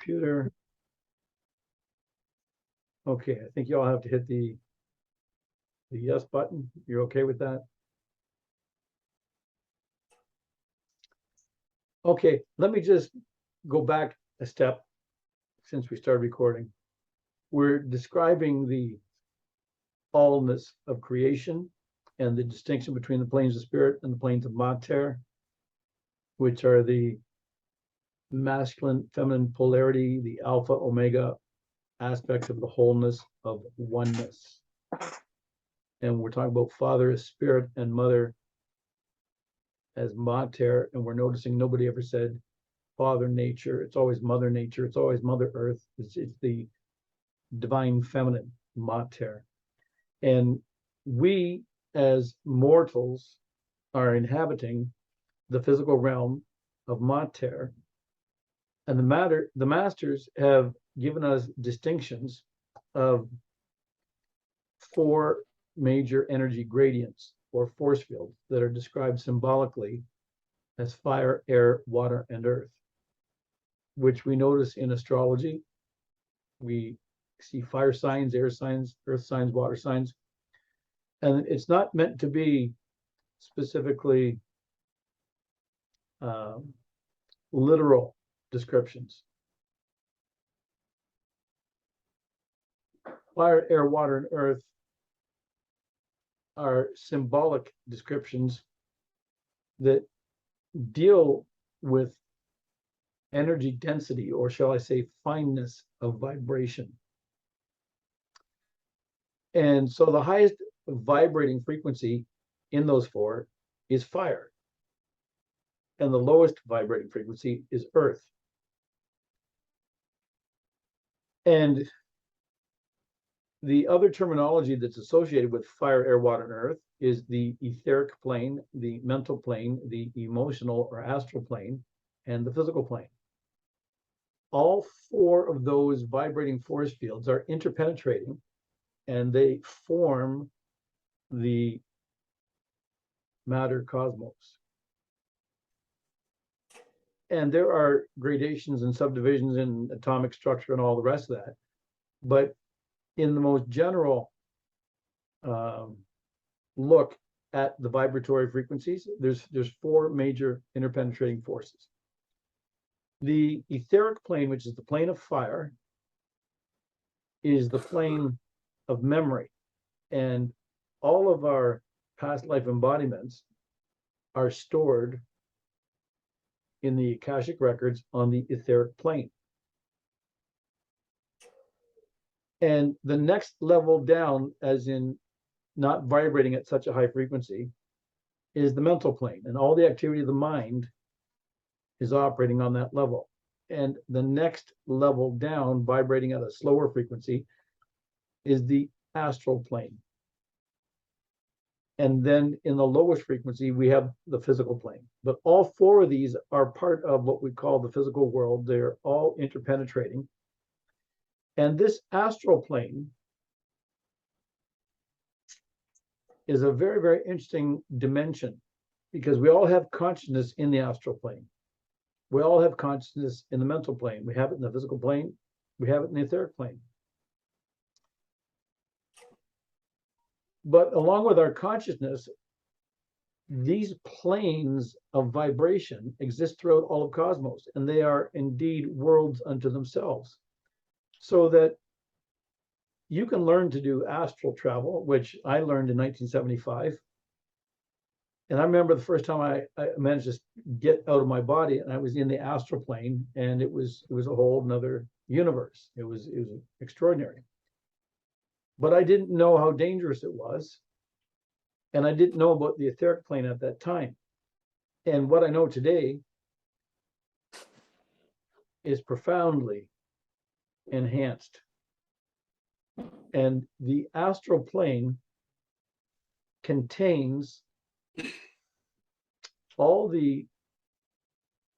computer. Okay, I think you all have to hit the yes button. You're okay with that? Okay, let me just go back a step since we started recording. We're describing the allness of creation and the distinction between the planes of spirit and the planes of mater, which are the masculine, feminine polarity, the alpha, omega aspects of the wholeness of oneness. And we're talking about father as spirit and mother as mater, and we're noticing nobody ever said father nature. It's always mother nature. It's always mother earth. It's the divine feminine, mater. And we as mortals are inhabiting the physical realm of mater. And the masters have given us distinctions of 4 major energy gradients or force fields that are described symbolically as fire, air, water, and earth, which we notice in astrology. We see fire signs, air signs, earth signs, water signs. And it's not meant to be specifically literal descriptions. Fire, air, water, and earth are symbolic descriptions that deal with energy density, or shall I say fineness of vibration. And so the highest vibrating frequency in those 4 is fire, and the lowest vibrating frequency is earth. And the other terminology that's associated with fire, air, water, and earth is the etheric plane, the mental plane, the emotional or astral plane, and the physical plane. All 4 of those vibrating force fields are interpenetrating, and they form the matter cosmos. And there are gradations and subdivisions in atomic structure and all the rest of that. But in the most general look at the vibratory frequencies, there's 4 major interpenetrating forces. The etheric plane, which is the plane of fire, is the plane of memory. And all of our past life embodiments are stored in the Akashic records on the etheric plane. And the next level down, as in not vibrating at such a high frequency, is the mental plane. And all the activity of the mind is operating on that level. And the next level down, vibrating at a slower frequency, is the astral plane. And then in the lowest frequency, we have the physical plane. But all 4 of these are part of what we call the physical world. They're all interpenetrating. And this astral plane is a very, very interesting dimension, because we all have consciousness in the astral plane. We all have consciousness in the mental plane. We have it in the physical plane. We have it in the etheric plane. But along with our consciousness, these planes of vibration exist throughout all of cosmos, and they are indeed worlds unto themselves. So that you can learn to do astral travel, which I learned in 1975. And I remember the first time I managed to get out of my body, and I was in the astral plane, and it was a whole another universe. It was extraordinary. But I didn't know how dangerous it was. And I didn't know about the etheric plane at that time. And what I know today is profoundly enhanced. And the astral plane contains all the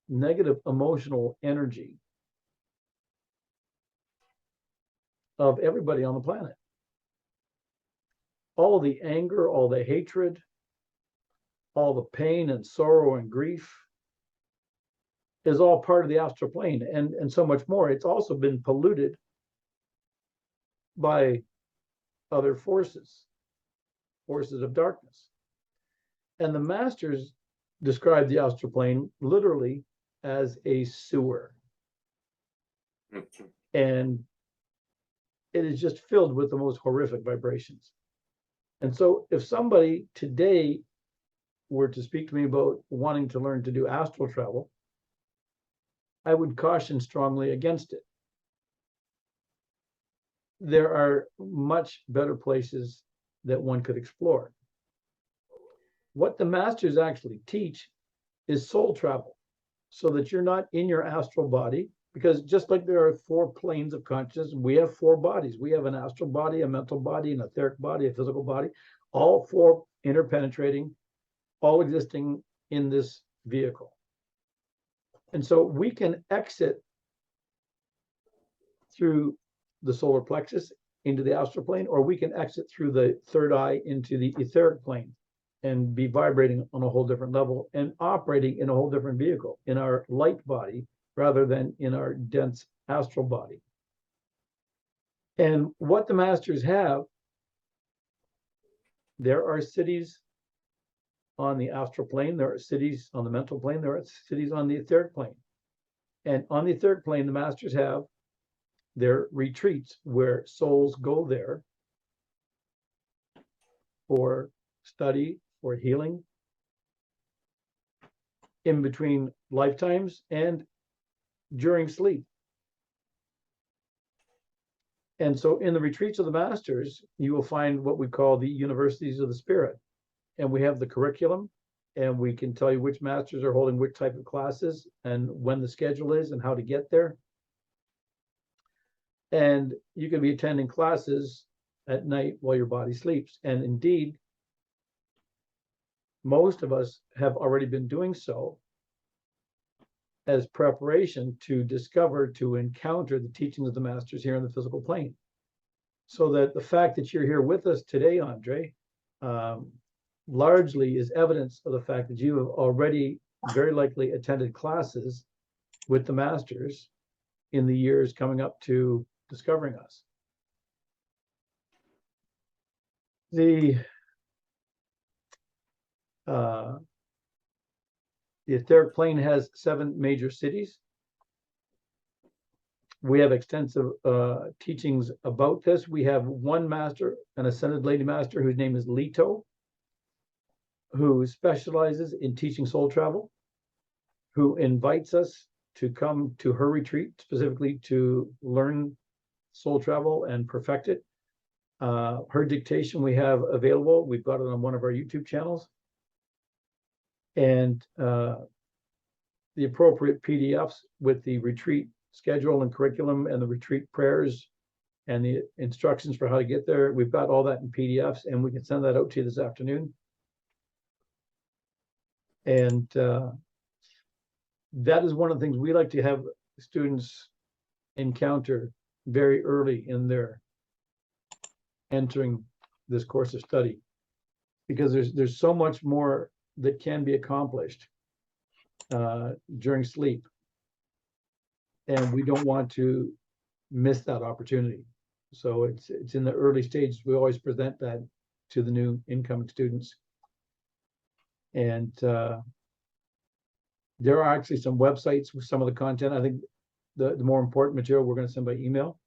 negative emotional energy of everybody on the planet. All the anger, all the hatred, all the pain and sorrow and grief, is all part of the astral plane, and so much more. It's also been polluted by other forces of darkness. And the masters describe the astral plane literally as a sewer. And it is just filled with the most horrific vibrations. And so if somebody today were to speak to me about wanting to learn to do astral travel, I would caution strongly against it. There are much better places that one could explore. What the masters actually teach is soul travel, so that you're not in your astral body, because just like there are 4 planes of consciousness, we have 4 bodies. We have an astral body, a mental body, an etheric body, a physical body, all 4 interpenetrating, all existing in this vehicle. And so we can exit through the solar plexus into the astral plane, or we can exit through the third eye into the etheric plane and be vibrating on a whole different level and operating in a whole different vehicle, in our light body rather than in our dense astral body. And what the masters have, there are cities on the astral plane, there are cities on the mental plane, there are cities on the etheric plane. And on the etheric plane, the masters have their retreats where souls go there for study, for healing, in between lifetimes and during sleep. And so in the retreats of the masters, you will find what we call the universities of the spirit. And we have the curriculum, and we can tell you which masters are holding which type of classes and when the schedule is and how to get there. And you can be attending classes at night while your body sleeps. And indeed, most of us have already been doing so as preparation to discover, to encounter the teachings of the masters here in the physical plane. So that the fact that you're here with us today, Andre, largely is evidence of the fact that you have already very likely attended classes with the masters in the years coming up to discovering us. The etheric plane has 7 major cities. We have extensive teachings about this. We have one master, an ascended lady master, whose name is Leto, who specializes in teaching soul travel, who invites us to come to her retreat specifically to learn soul travel and perfect it. Her dictation we have available. We've got it on one of our YouTube channels. And the appropriate PDFs with the retreat schedule and curriculum and the retreat prayers and the instructions for how to get there. We've got all that in PDFs, and we can send that out to you this afternoon. And that is one of the things we like to have students encounter very early in their entering this course of study, because there's so much more that can be accomplished during sleep, and we don't want to miss that opportunity. So it's in the early stages. We always present that to the new incoming students. And there are actually some websites with some of the content. I think the more important material we're going to send by email.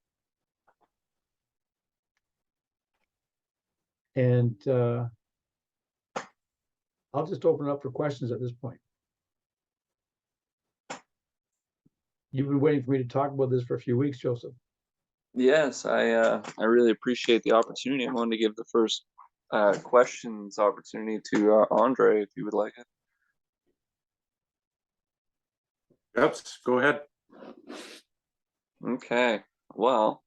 And I'll just open it up for questions at this point. You've been waiting for me to talk about this for a few weeks, Joseph. Yes, I really appreciate the opportunity. I wanted to give the first questions opportunity to Andre, if you would like it. Yep, go ahead. Okay. Well,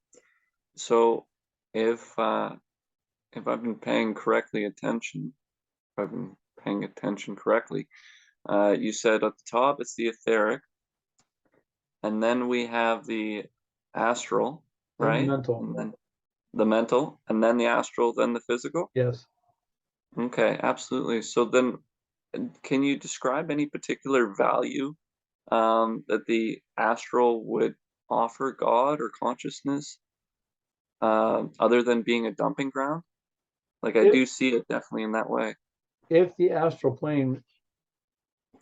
so if I've been paying attention correctly, you said at the top it's the etheric, and then we have the astral, right? And mental. And then the mental, and then the astral, then the physical? Yes. Okay, absolutely. So then, can you describe any particular value that the astral would offer God or consciousness, other than being a dumping ground. Like I If, do see it definitely in that way. if the astral plane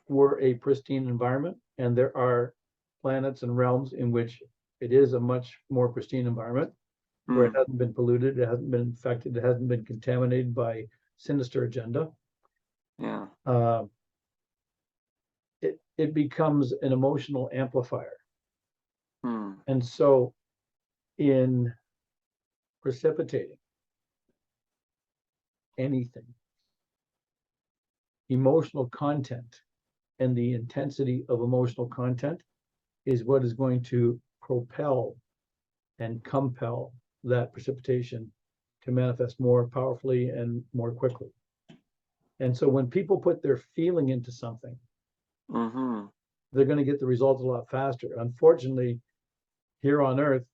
were a pristine environment, and there are planets and realms in which it is a much more pristine environment, where it Mm, hasn't been polluted, it hasn't been infected, it hasn't been contaminated by sinister agenda, yeah. uh, it becomes an emotional amplifier. Mm, And so in precipitating anything, emotional content and the intensity of emotional content is what is going to propel and compel that precipitation to manifest more powerfully and more quickly. And so when people put their feeling into something, mm-hmm. they're going to get the results a lot faster. Unfortunately, here on Earth,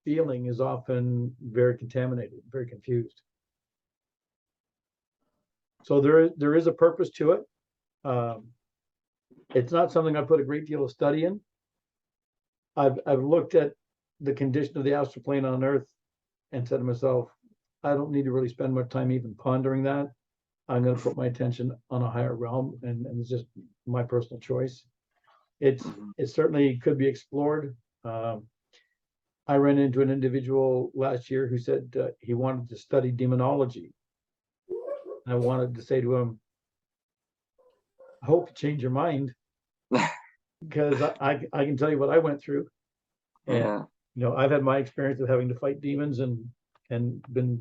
feeling is often very contaminated, very confused. So there is a purpose to it. It's not something I put a great deal of study in. I've looked at the condition of the astral plane on Earth and said to myself, I don't need to really spend much time even pondering that. I'm going to put my attention on a higher realm, and it's just my personal choice. Mm-hmm. It certainly could be explored. I ran into an individual last year who said he wanted to study demonology. I wanted to say to him, I hope you change your mind, because I can tell you what I went through. And Yeah. I've had my experience of having to fight demons and been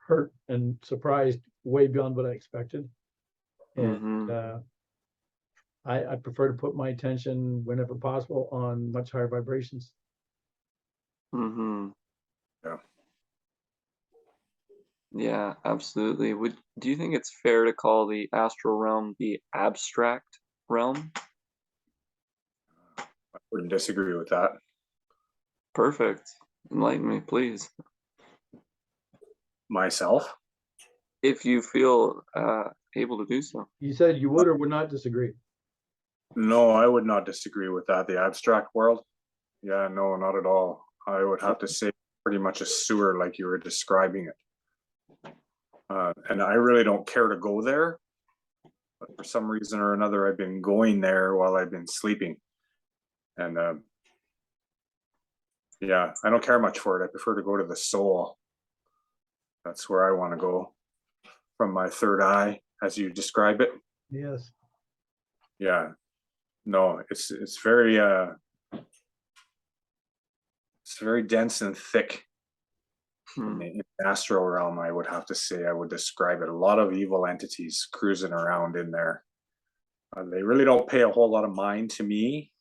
hurt and surprised way beyond what I expected. And Mm-hmm. I prefer to put my attention whenever possible on much higher vibrations. Mm-hmm. Yeah. Yeah, absolutely. Do you think it's fair to call the astral realm the abstract realm? Wouldn't disagree with that. Perfect. Enlighten me, please. Myself, If you feel able to do so. You said you would or would not disagree. no, I would not disagree with that. The abstract world, yeah, no, not at all. I would have to say pretty much a sewer like you were describing it. And I really don't care to go there, but for some reason or another, I've been going there while I've been sleeping. And yeah, I don't care much for it. I prefer to go to the soul. That's where I want to go from my third eye, as you describe it. Yes. Yeah, no, it's very dense and thick Hmm. in the astral realm. I would have to say, I would describe it. A lot of evil entities cruising around in there. They really don't pay a whole lot of mind to me.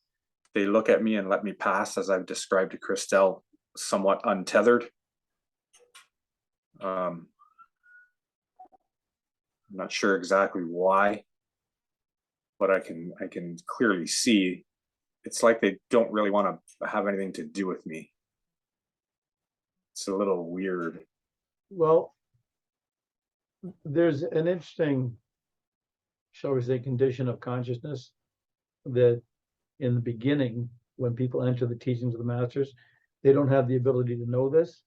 They look at me and let me pass, as I've described to Christelle, somewhat untethered. I'm not sure exactly why, but I can clearly see it's like they don't really want to have anything to do with me. It's a little weird. Well, there's an interesting, shall we say, condition of consciousness that in the beginning, when people enter the teachings of the masters, they don't have the ability to know this.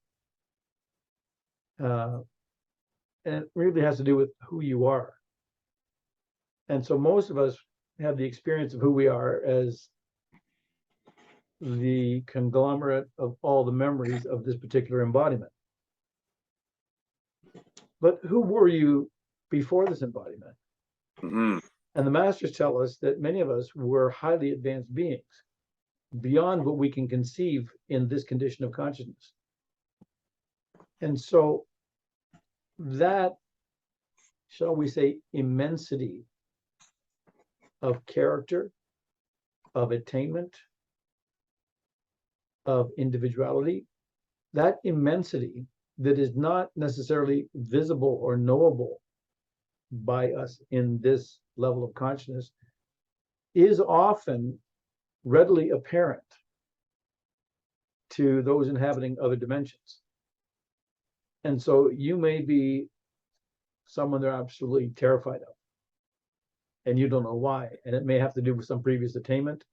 And it really has to do with who you are. And so most of us have the experience of who we are as the conglomerate of all the memories of this particular embodiment. But who were you before this embodiment? Mm-hmm. And the masters tell us that many of us were highly advanced beings beyond what we can conceive in this condition of consciousness. And so that, shall we say, immensity of character, of attainment, of individuality, that immensity that is not necessarily visible or knowable by us in this level of consciousness is often readily apparent to those inhabiting other dimensions. And so you may be someone they're absolutely terrified of. and you don't know why. And it may have to do with some previous attainment.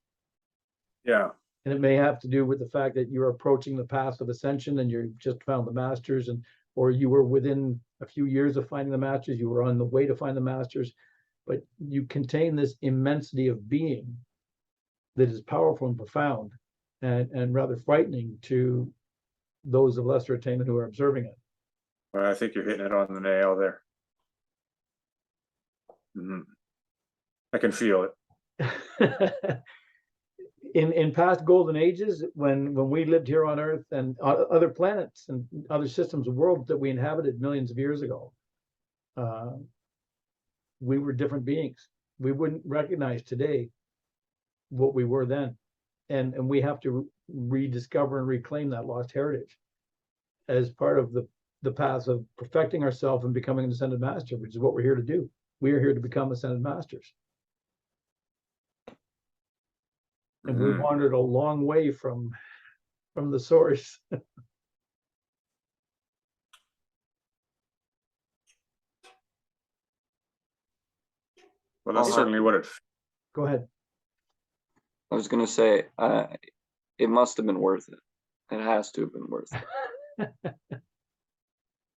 Yeah. And it may have to do with the fact that you're approaching the path of ascension and you just found the masters, and or you were within a few years of finding the masters, you were on the way to find the masters, but you contain this immensity of being that is powerful and profound and rather frightening to those of lesser attainment who are observing it. Well, I think you're hitting it on the nail there. I can feel it. In past golden ages, when we lived here on Earth and other planets and other systems of worlds that we inhabited millions of years ago, we were different beings. We wouldn't recognize today what we were then, and we have to rediscover and reclaim that lost heritage as part of the path of perfecting ourselves and becoming an ascended master, which is what we're here to do. We are here to become ascended masters. And we wandered a long way from the source. Well, that's certainly what it. Go ahead. I was going to say, it must have been worth it. It has to have been worth it.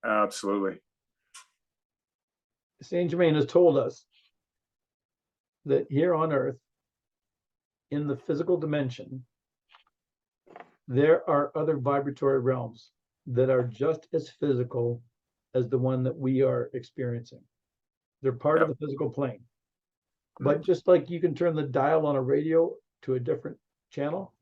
Absolutely. Saint Germain has told us that here on Earth, in the physical dimension, there are other vibratory realms that are just as physical as the one that we are experiencing. They're part of the physical plane. But just like you can turn the dial on a radio to a different channel,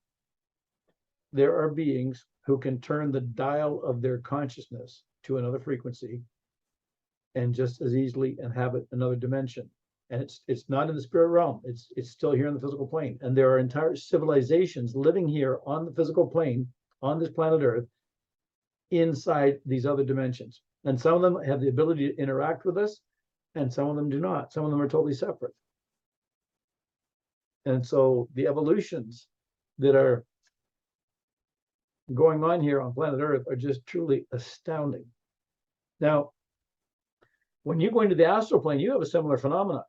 there are beings who can turn the dial of their consciousness to another frequency and just as easily inhabit another dimension. And it's not in the spirit realm. It's still here in the physical plane. And there are entire civilizations living here on the physical plane, on this planet Earth, inside these other dimensions. And some of them have the ability to interact with us, and some of them do not. Some of them are totally separate. And so the evolutions that are going on here on planet Earth are just truly astounding. Now, when you go into the astral plane, you have a similar phenomenon.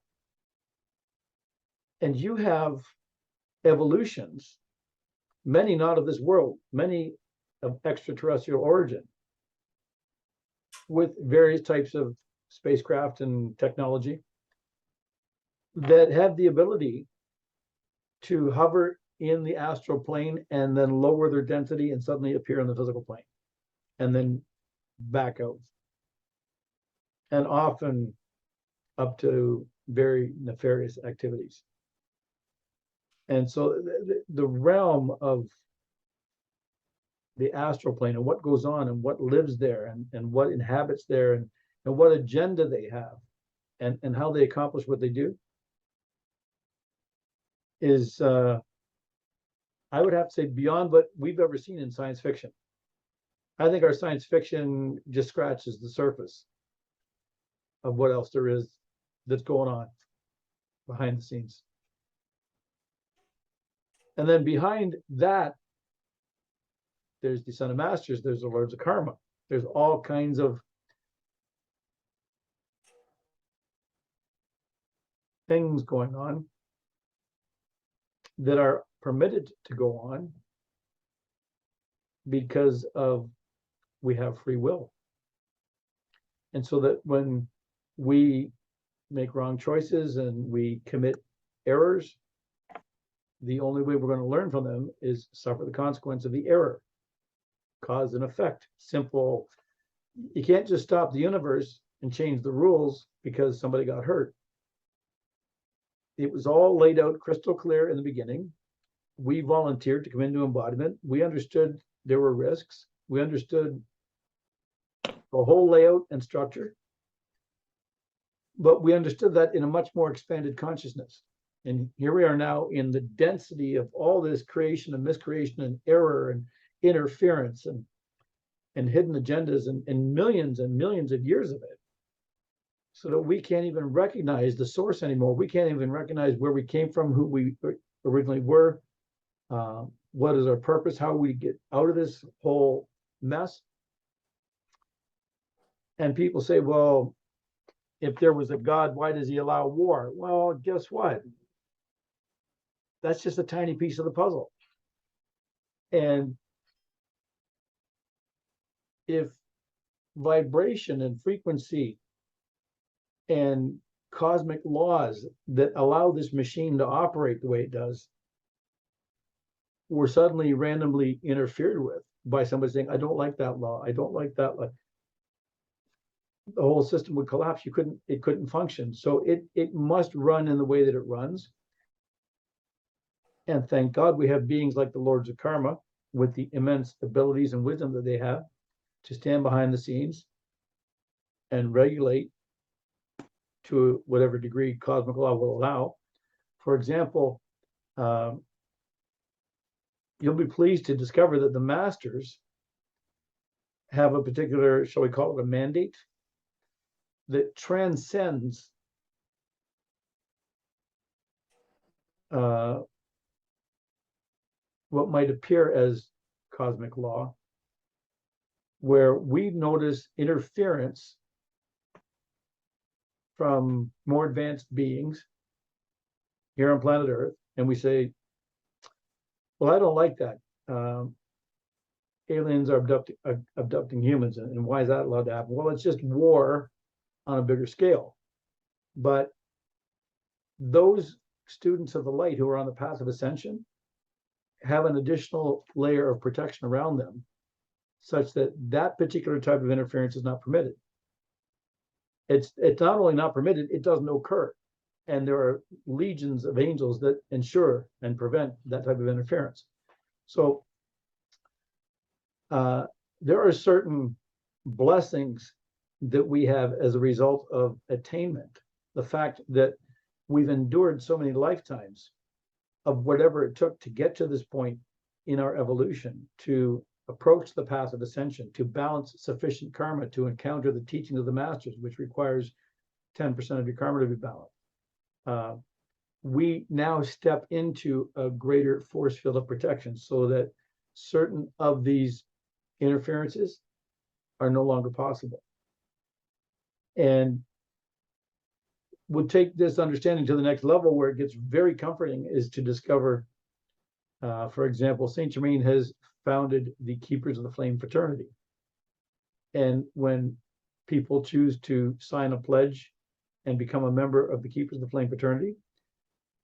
And you have evolutions, many not of this world, many of extraterrestrial origin, with various types of spacecraft and technology that have the ability to hover in the astral plane and then lower their density and suddenly appear in the physical plane and then back out. And often up to very nefarious activities. And so the realm of the astral plane and what goes on and what lives there and what inhabits there and what agenda they have and how they accomplish what they do is, I would have to say, beyond what we've ever seen in science fiction. I think our science fiction just scratches the surface of what else there is that's going on behind the scenes. And then behind that, there's the Son of Masters, there's the Lords of Karma. There's all kinds of things going on that are permitted to go on because of we have free will. And so that when we make wrong choices and we commit errors, the only way we're going to learn from them is suffer the consequence of the error. Cause and effect. Simple. You can't just stop the universe and change the rules because somebody got hurt. It was all laid out crystal clear in the beginning. We volunteered to come into embodiment. We understood there were risks. We understood the whole layout and structure. But we understood that in a much more expanded consciousness. And here we are now in the density of all this creation and miscreation and error and interference and hidden agendas and millions of years of it. So that we can't even recognize the source anymore. We can't even recognize where we came from, who we originally were, what is our purpose, how we get out of this whole mess. And people say, well, if there was a God, why does he allow war? Well, guess what? That's just a tiny piece of the puzzle. And if vibration and frequency and cosmic laws that allow this machine to operate the way it does were suddenly randomly interfered with by somebody saying, I don't like that law, I don't like that law, the whole system would collapse. It couldn't function. So it must run in the way that it runs. And thank God we have beings like the Lords of Karma with the immense abilities and wisdom that they have to stand behind the scenes and regulate to whatever degree cosmic law will allow. For example, you'll be pleased to discover that the masters have a particular, shall we call it a mandate, that transcends what might appear as cosmic law, where we notice interference from more advanced beings here on planet Earth, and we say, well, I don't like that. Aliens are abducting humans, and why is that allowed to happen? Well, it's just war on a bigger scale. But those students of the light who are on the path of ascension have an additional layer of protection around them, such that that particular type of interference is not permitted. It's not only not permitted, it doesn't occur. And there are legions of angels that ensure and prevent that type of interference. So there are certain blessings that we have as a result of attainment. The fact that we've endured so many lifetimes of whatever it took to get to this point in our evolution, to approach the path of ascension, to balance sufficient karma to encounter the teaching of the masters, which requires 10% of your karma to be balanced. We now step into a greater force field of protection so that certain of these interferences are no longer possible. And we'll take this understanding to the next level where it gets very comforting, is to discover, for example, Saint Germain has founded the Keepers of the Flame fraternity. And when people choose to sign a pledge and become a member of the Keepers of the Flame fraternity,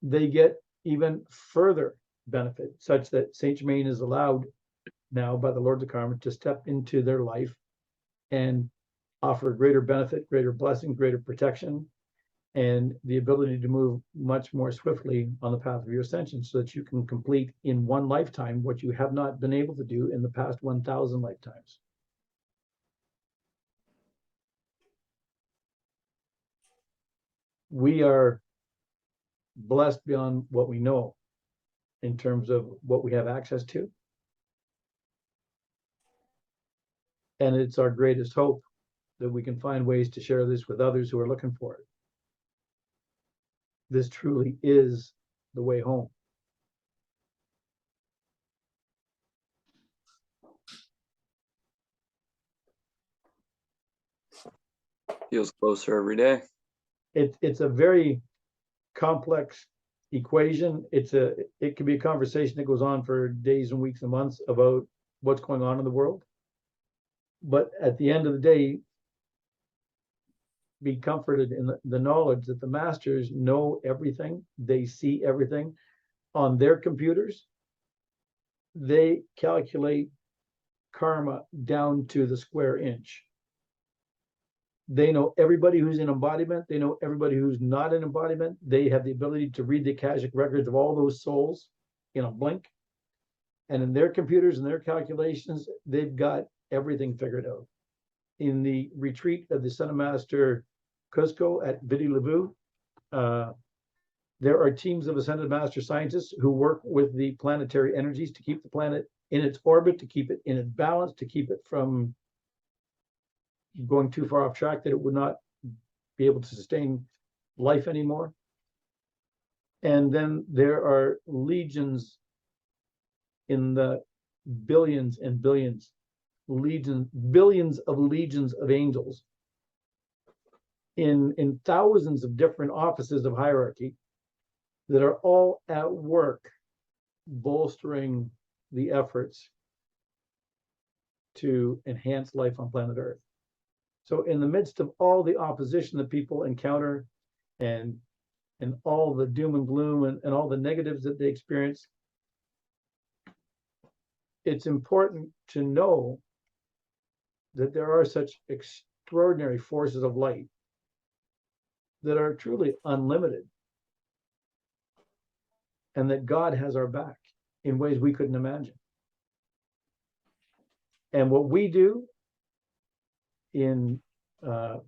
they get even further benefit, such that Saint Germain is allowed now by the Lords of Karma to step into their life and offer greater benefit, greater blessing, greater protection, and the ability to move much more swiftly on the path of your ascension, so that you can complete in one lifetime what you have not been able to do in the past 1,000 lifetimes. We are blessed beyond what we know in terms of what we have access to. And it's our greatest hope that we can find ways to share this with others who are looking for it. This truly is the way home. Feels closer every day. It's a very complex equation. It can be a conversation that goes on for days and weeks and months about what's going on in the world. But at the end of the day, be comforted in the knowledge that the masters know everything. They see everything on their computers. They calculate karma down to the square inch. They know everybody who's in embodiment. They know everybody who's not in embodiment. They have the ability to read the Akashic records of all those souls in a blink. And in their computers and their calculations, they've got everything figured out. In the retreat of the Son of Master Cusco at Vidi Levu, there are teams of ascended master scientists who work with the planetary energies to keep the planet in its orbit, to keep it in its balance, to keep it from going too far off track that it would not be able to sustain life anymore. And then there are legions, in the billions and billions, billions of legions of angels in thousands of different offices of hierarchy that are all at work bolstering the efforts to enhance life on planet Earth. So in the midst of all the opposition that people encounter and all the doom and gloom and all the negatives that they experience, it's important to know that there are such extraordinary forces of light that are truly unlimited, and that God has our back in ways we couldn't imagine. And what we do in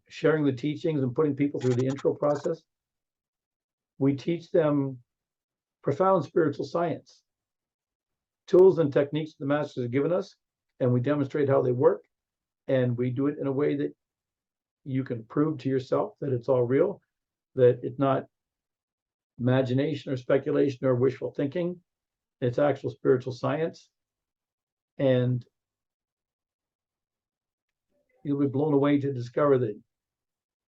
sharing the teachings and putting people through the intro process, we teach them profound spiritual science, tools and techniques the masters have given us, and we demonstrate how they work. And we do it in a way that you can prove to yourself that it's all real, that it's not imagination or speculation or wishful thinking. It's actual spiritual science. And you'll be blown away to discover that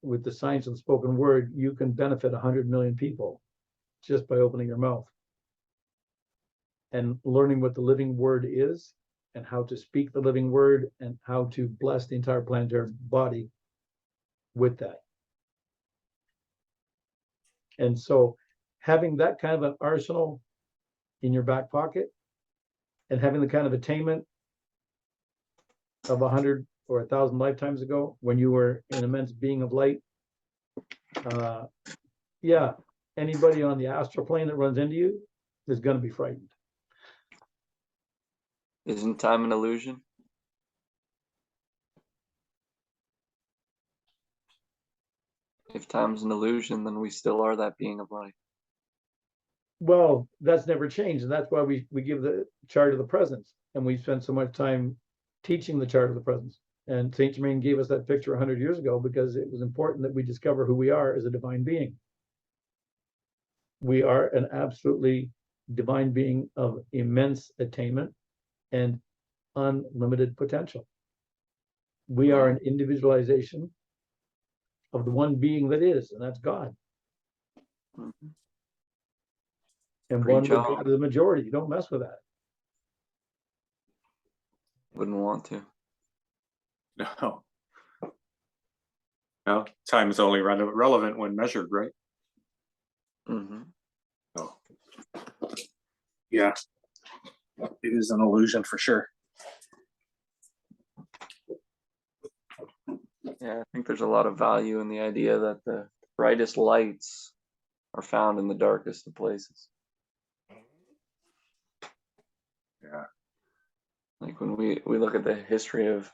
with the science of the spoken word, you can benefit 100 million people just by opening your mouth and learning what the living word is and how to speak the living word and how to bless the entire planetary body with that. And so having that kind of an arsenal in your back pocket and having the kind of attainment of 100 or 1,000 lifetimes ago when you were an immense being of light, yeah, anybody on the astral plane that runs into you is going to be frightened. Isn't time an illusion? If time's an illusion, then we still are that being of light. Well, that's never changed, and that's why we give the chart of the presence, and we spend so much time teaching the chart of the presence. And Saint Germain gave us that picture 100 years ago because it was important that we discover who we are as a divine being. We are an absolutely divine being of immense attainment and unlimited potential. We are an individualization of the one being that is, and that's God. Mm-hmm. And Great one with job. God is the majority. You don't mess with that. Wouldn't want to. No. No, time is only relevant when measured, right? Mm-hmm. Oh. Yeah. It is an illusion for sure. Yeah, I think there's a lot of value in the idea that the brightest lights are found in the darkest of places. Yeah. Like when we look at the history of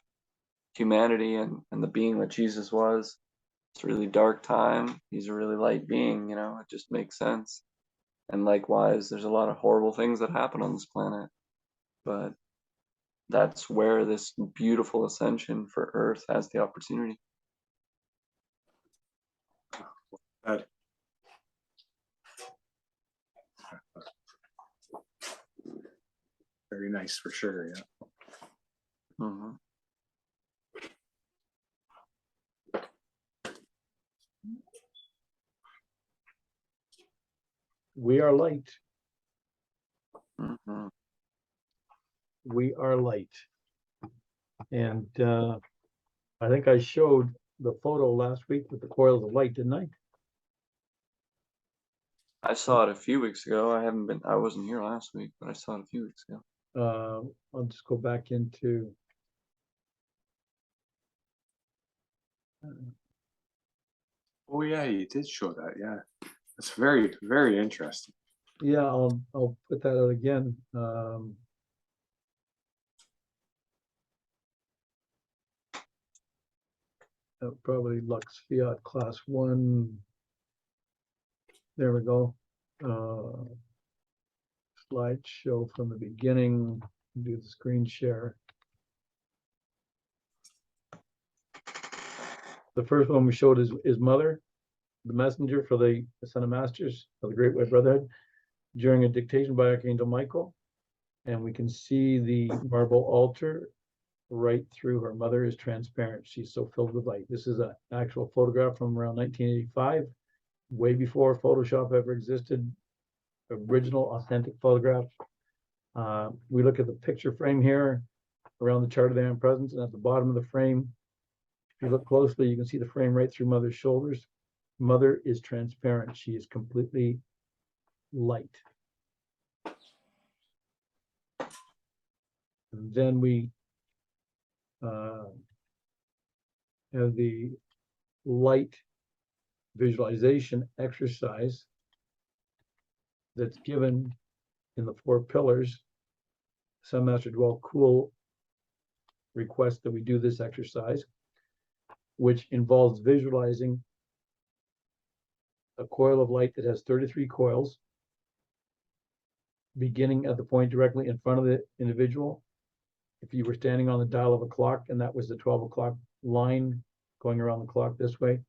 humanity and the being that Jesus was, it's a really dark time. He's a really light being, you know, it just makes sense. And likewise, there's a lot of horrible things that happen on this planet. But that's where this beautiful ascension for Earth has the opportunity. That, very nice for sure, yeah. Mm-hmm. We are light. Mm-hmm. We are light. And I think I showed the photo last week with the coils of light, didn't I? I saw it a few weeks ago. I wasn't here last week, but I saw it a few weeks ago. I'll just go back into Oh yeah, you did show that, yeah. That's very, very interesting. yeah, I'll put that out again. Probably Lux Fiat Class 1. There we go. Slideshow from the beginning. Do the screen share. The first one we showed is Mother, the messenger for the Son of Masters of the Great White Brotherhood, during a dictation by Archangel Michael. And we can see the marble altar right through. Her mother is transparent. She's so filled with light. This is an actual photograph from around 1985, way before Photoshop ever existed. Original, authentic photograph. We look at the picture frame here around the chart of the Am Presence, and at the bottom of the frame, if you look closely, you can see the frame right through Mother's shoulders. Mother is transparent. She is completely light. And then we have the light visualization exercise that's given in the 4 pillars. Sun Master Dwell Cool requests that we do this exercise, which involves visualizing a coil of light that has 33 coils, beginning at the point directly in front of the individual. If you were standing on the dial of a clock and that was the 12 o'clock line going around the clock this way,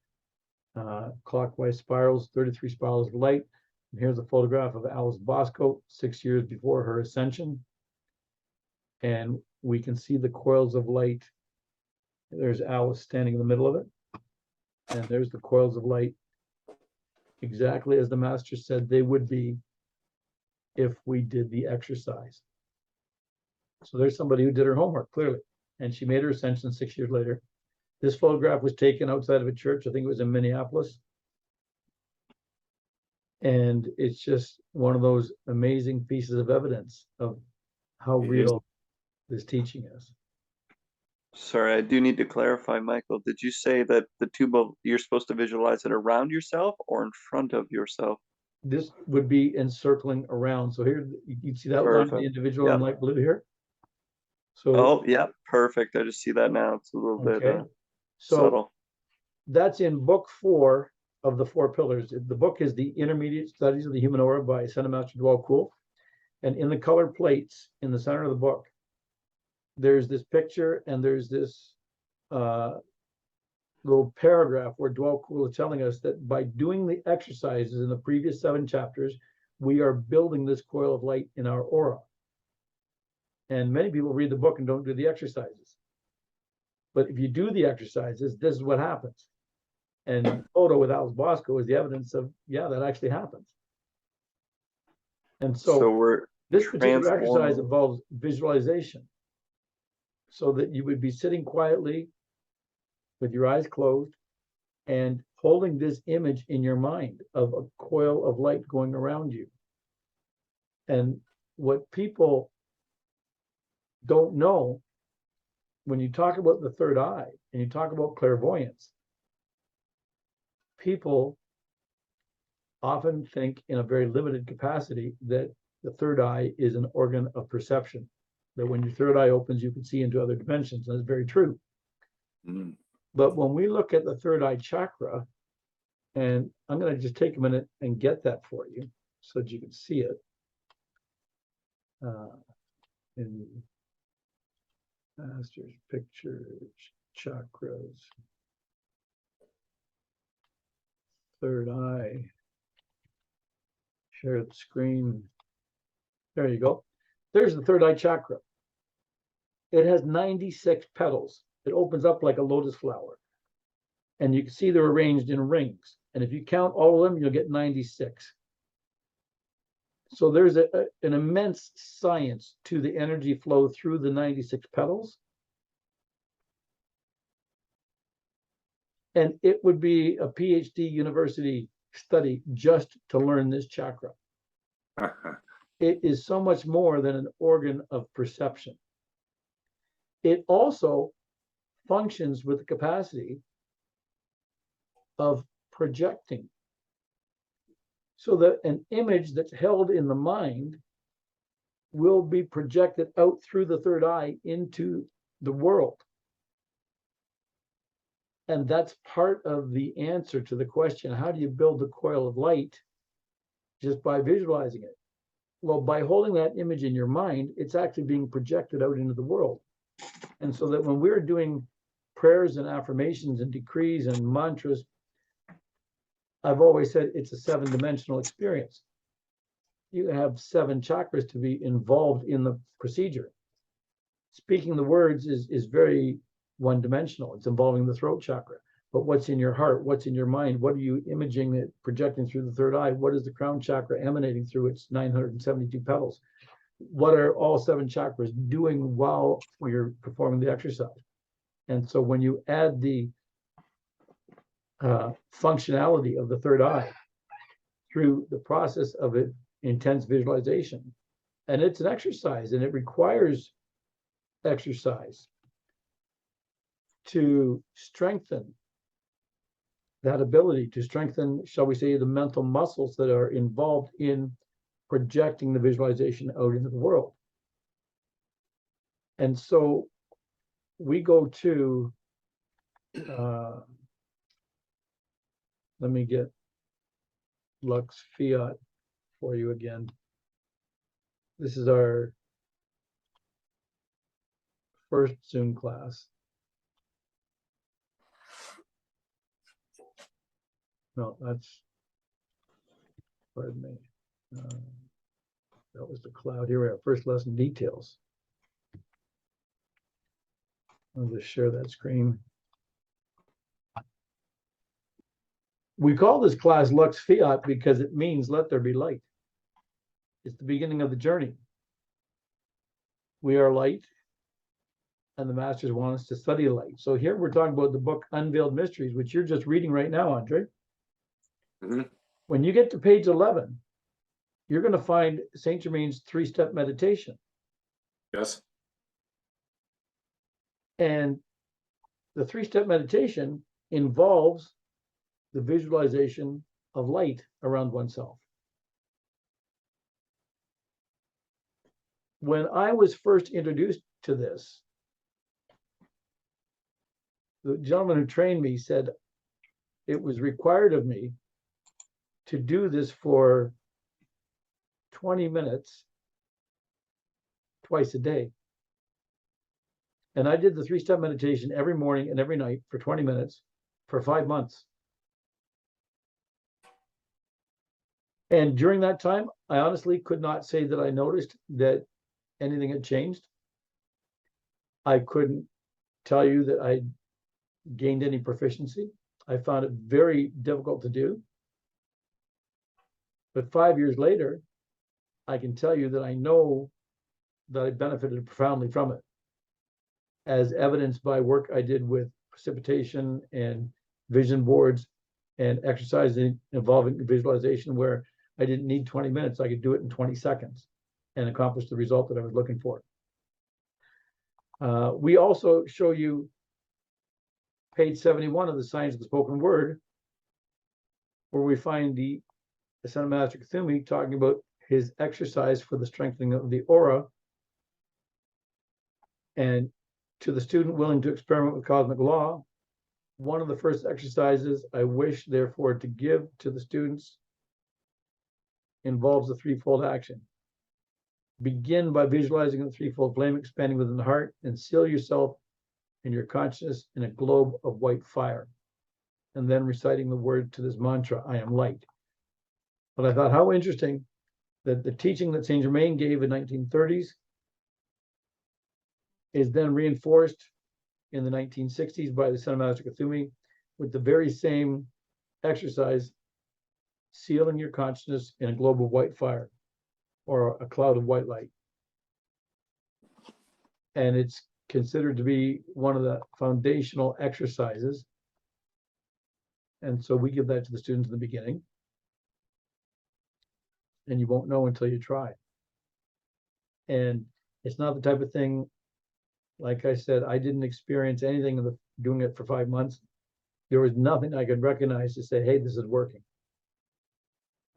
clockwise spirals, 33 spirals of light. And here's a photograph of Alice Bosco 6 years before her ascension. And we can see the coils of light. There's Alice standing in the middle of it. And there's the coils of light, exactly as the master said they would be if we did the exercise. So there's somebody who did her homework, clearly. And she made her ascension 6 years later. This photograph was taken outside of a church. I think it was in Minneapolis. And it's just one of those amazing pieces of evidence of how real this teaching is. Sorry, I do need to clarify, Michael. Did you say that the tube of, you're supposed to visualize it around yourself or in front of yourself? This would be encircling around. So here you see that line of the individual in light blue here. So oh yeah, perfect. I just see that now. It's a little bit subtle. That's in book 4 of the 4 pillars. The book is the Intermediate Studies of the Human Aura by Sun Master Dwell Cool. And in the color plates in the center of the book, there's this picture and there's this little paragraph where Dwell Cool is telling us that by doing the exercises in the previous 7 chapters, we are building this coil of light in our aura. And many people read the book and don't do the exercises. But if you do the exercises, this is what happens. And the photo with Alice Bosco is the evidence of, yeah, that actually happens. And so this particular exercise involves visualization, so that you would be sitting quietly with your eyes closed and holding this image in your mind of a coil of light going around you. And what people don't know, when you talk about the third eye and you talk about clairvoyance, people often think in a very limited capacity that the third eye is an organ of perception, that when your third eye opens, you can see into other dimensions. That's very true. Mm. But when we look at the third eye chakra, and I'm going to just take a minute and get that for you so that you can see it in Master's Pictures, chakras, third eye, share the screen. There you go. There's the third eye chakra. It has 96 petals. It opens up like a lotus flower. And you can see they're arranged in rings. And if you count all of them, you'll get 96. So there's an immense science to the energy flow through the 96 petals. And it would be a PhD university study just to learn this chakra. It is so much more than an organ of perception. It also functions with the capacity of projecting, so that an image that's held in the mind will be projected out through the third eye into the world. And that's part of the answer to the question, how do you build the coil of light? Just by visualizing it. Well, by holding that image in your mind, it's actually being projected out into the world. And so that when we're doing prayers and affirmations and decrees and mantras, I've always said it's a 7-dimensional experience. You have 7 chakras to be involved in the procedure. speaking the words is very one-dimensional. It's involving the throat chakra. But what's in your heart? What's in your mind? What are you imaging it, projecting through the third eye? What is the crown chakra emanating through its 972 petals? What are all 7 chakras doing while you're performing the exercise? And so when you add the functionality of the third eye through the process of it, intense visualization, and it's an exercise, and it requires exercise to strengthen that ability, to strengthen, shall we say, the mental muscles that are involved in projecting the visualization out into the world. And so we go to, let me get Lux Fiat for you again. This is our first Zoom class. No, that's, pardon me. That was the cloud. Here we are, first lesson details. I'll just share that screen. We call this class Lux Fiat because it means let there be light. It's the beginning of the journey. We are light, and the masters want us to study light. So here we're talking about the book Unveiled Mysteries, which you're just reading right now, Andre. Mm-hmm. When you get to page 11, you're going to find Saint Germain's 3-step meditation. Yes. And the 3-step meditation involves the visualization of light around oneself. When I was first introduced to this, the gentleman who trained me said it was required of me to do this for 20 minutes twice a day. And I did the 3-step meditation every morning and every night for 20 minutes for 5 months. And during that time, I honestly could not say that I noticed that anything had changed. I couldn't tell you that I gained any proficiency. I found it very difficult to do. But 5 years later, I can tell you that I know that I benefited profoundly from it, as evidenced by work I did with precipitation and vision boards and exercising involving visualization, where I didn't need 20 minutes. I could do it in 20 seconds and accomplish the result that I was looking for. We also show you page 71 of the Science of the Spoken Word, where we find the Ascended Master Kuthumi talking about his exercise for the strengthening of the aura. And to the student willing to experiment with cosmic law, one of the first exercises I wish, therefore, to give to the students involves a 3-fold action. Begin by visualizing the 3-fold flame expanding within the heart, and seal yourself and your consciousness in a globe of white fire. And then reciting the word to this mantra, I am light. But I thought how interesting that the teaching that Saint Germain gave in 1930s is then reinforced in the 1960s by the Ascended Master Kuthumi with the very same exercise, sealing your consciousness in a globe of white fire or a cloud of white light. And it's considered to be one of the foundational exercises. And so we give that to the students in the beginning. And you won't know until you try. And it's not the type of thing, like I said, I didn't experience anything of doing it for 5 months. There was nothing I could recognize to say, hey, this is working.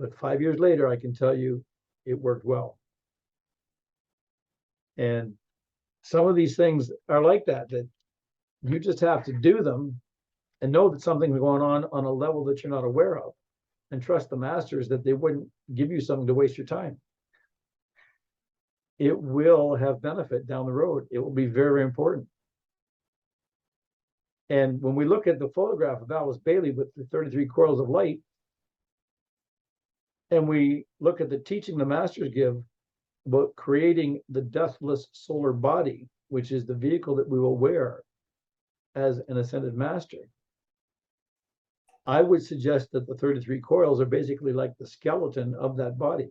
But 5 years later, I can tell you it worked well. And some of these things are like that you just have to do them and know that something's going on a level that you're not aware of, and trust the masters that they wouldn't give you something to waste your time. It will have benefit down the road. It will be very, very important. And when we look at the photograph of Alice Bailey with the 33 coils of light, and we look at the teaching the masters give about creating the deathless solar body which is the vehicle that we will wear as an ascended master, I would suggest that the 33 coils are basically like the skeleton of that body.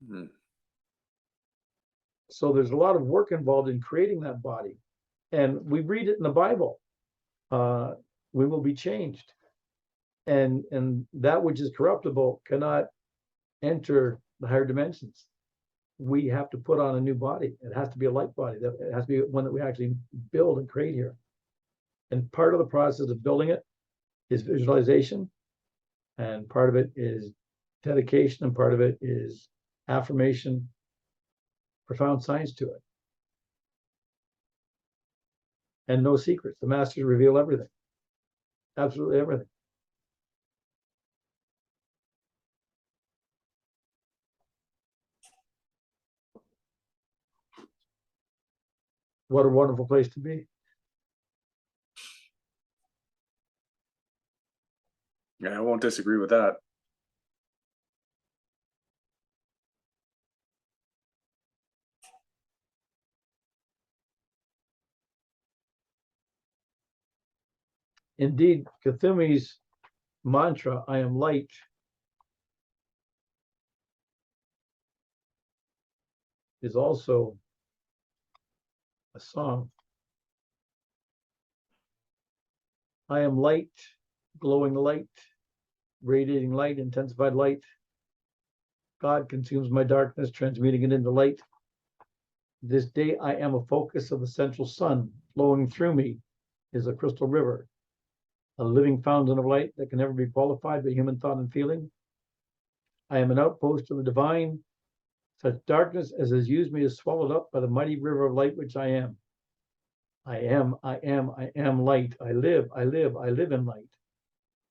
Hmm. So there's a lot of work involved in creating that body. And we read it in the Bible. We will be changed. And that which is corruptible cannot enter the higher dimensions. We have to put on a new body. It has to be a light body. It has to be one that we actually build and create here. And part of the process of building it is visualization, and part of it is dedication, and part of it is affirmation, profound science to it. And no secrets. The masters reveal everything, absolutely everything. What a wonderful place to be. Yeah, I won't disagree with that. Indeed, Kathumi's mantra, I am light, is also a song. I am light, glowing light, radiating light, intensified light. God consumes my darkness, transmuting it into light. This day I am a focus of the central sun. Flowing through me is a crystal river, a living fountain of light that can never be qualified by human thought and feeling. I am an outpost of the divine. Such darkness as has used me is swallowed up by the mighty river of light which I am. I am, I am, I am light. I live, I live, I live in light.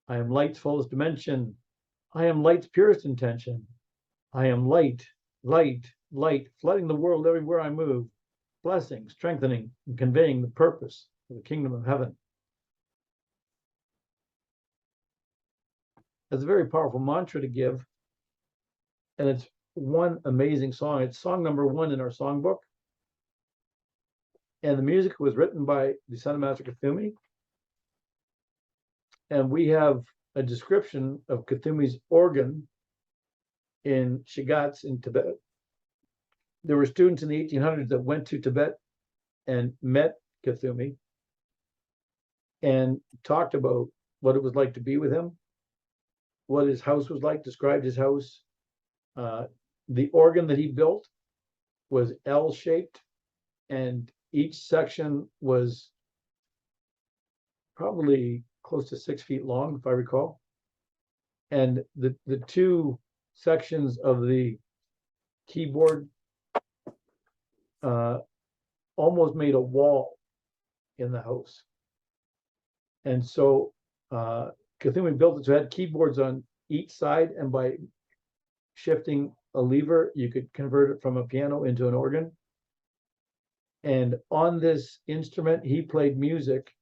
I am light's fullest dimension. I am light's purest intention. I am light, light, light, flooding the world everywhere I move, blessing, strengthening, and conveying the purpose of the kingdom of heaven. That's a very powerful mantra to give. And it's one amazing song. It's song number 1 in our songbook. And the music was written by the Son of Master Kathumi. And we have a description of Kathumi's organ in Shigats in Tibet. There were students in the 1800s that went to Tibet and met Kathumi and talked about what it was like to be with him, what his house was like, described his house. The organ that he built was L-shaped, and each section was probably close to 6 feet long, if I recall. And the 2 sections of the keyboard almost made a wall in the house. And so Kathumi built it so it had keyboards on each side, and by shifting a lever, you could convert it from a piano into an organ. And on this instrument, he played music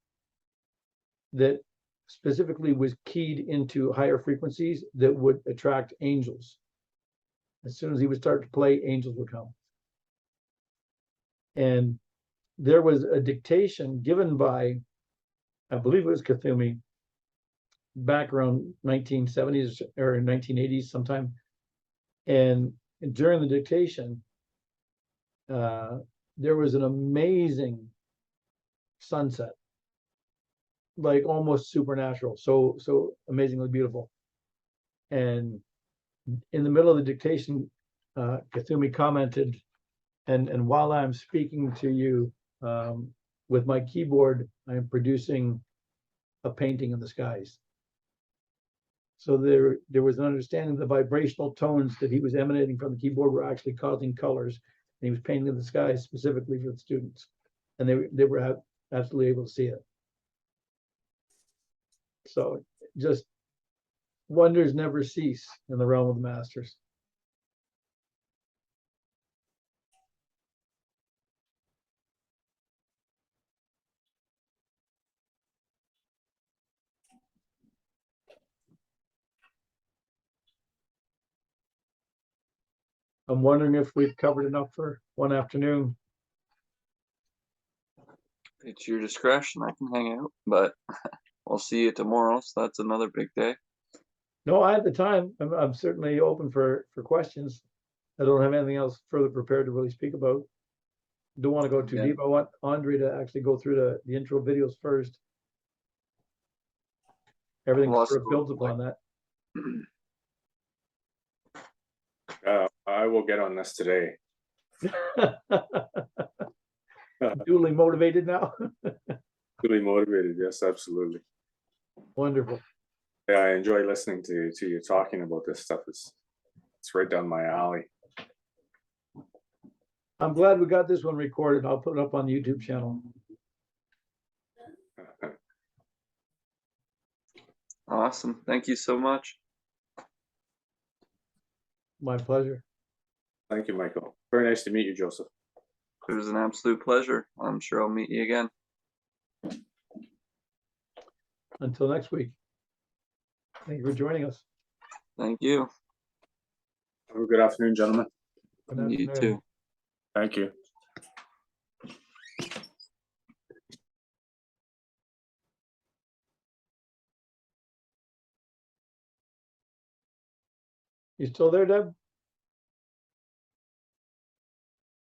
that specifically was keyed into higher frequencies that would attract angels. As soon as he would start to play, angels would come. And there was a dictation given by, I believe it was Kathumi, back around 1970s or 1980s sometime. And during the dictation, there was an amazing sunset, like almost supernatural, so amazingly beautiful. And in the middle of the dictation, Kathumi commented, and while I'm speaking to you with my keyboard, I am producing a painting of the skies. So there was an understanding the vibrational tones that he was emanating from the keyboard were actually causing colors, and he was painting the skies specifically for the students, and they were absolutely able to see it. So just wonders never cease in the realm of the masters. I'm wondering if we've covered enough for one afternoon. It's your discretion. I can hang out, but we'll see you tomorrow. So that's another big day. No, I have the time. I'm certainly open for questions. I don't have anything else further prepared to really speak about. Don't want to go too Yeah. deep. I want Andre to actually go through the intro videos first. Everything Lost sort of the- builds upon that. I will get on this today. Duly motivated now. Really motivated. Yes, absolutely. Wonderful. Yeah, I enjoy listening to you talking about this stuff. It's right down my alley. I'm glad we got this one recorded. I'll put it up on the YouTube channel. Awesome. Thank you so much. My pleasure. Thank you, Michael. Very nice to meet you, Joseph. It was an absolute pleasure. I'm sure I'll meet you again. Until next week. Thank you for joining us. Thank you. Have a good afternoon, gentlemen. Good You afternoon. too. Thank you. You still there, Deb?